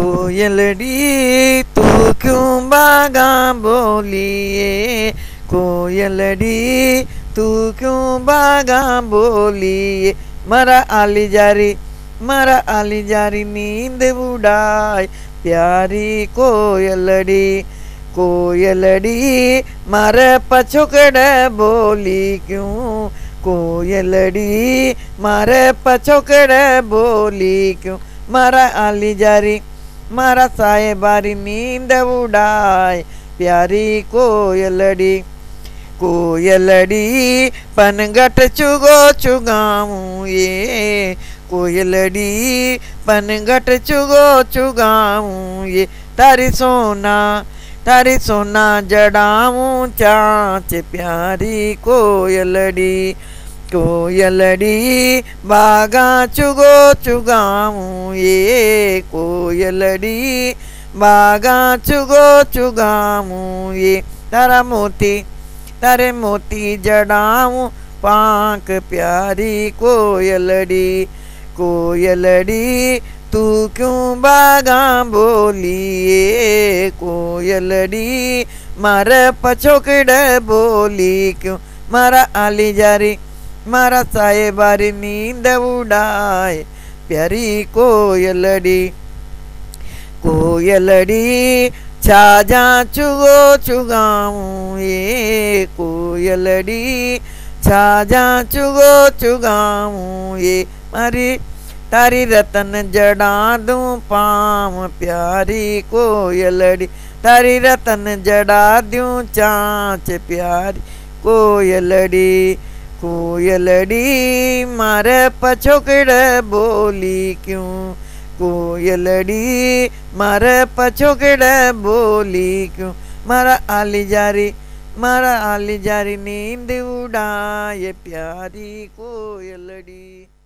कोयलड़ी तू क्यों भागा बोलिए, कोयलड़ी तू क्यों भागा बोलिए। मारा आली जारी नींद उड़ाए प्यारी कोयलड़ी, कोयलड़ी मारे पछोकड़े बोली क्यों, कोयलड़ी मारे पछोकड़े बोली क्यों। मारा आली जारी मारा साहेबारी नींद उड़ाए प्यारी कोयलड़ी, कोयलड़ी पनघट चुगो चुगाऊं ये, कोयलड़ी पनघट चुगो चुगाऊं ये। तारी सोना जड़ाऊं चाँच प्यारी कोयलड़ी, कोयलड़ी बागा चुगो चुगाऊं ये, कोयलड़ी बागा चुगो चुगाऊं ये। तारे मोती जड़ाऊं पांक प्यारी कोयलड़ी, कोयलड़ी तू क्यों बागा बोलिए, कोयलड़ी मारे पछोकड़े बोली क्यों। मारा आली जारी मारा साहेबारी नींद उड़ाए प्यारी कोयलड़ी, कोयलड़ी छाजा चुगो चुगाऊं ये, कोयलड़ी छाजा चुगो चुगाऊं ये। मारी तारी रतन जड़ा दूं पाम प्यारी कोयलड़ी, तारी रतन जड़ा दूं चाँच प्यारी कोयलड़ी, कोयलड़ी मारे पछोकड़े बोली क्यों, कोयलड़ी मारे पछोकड़े बोली क्यों। मारा आली जारी नींद उड़ाए प्यारी कोयलड़ी।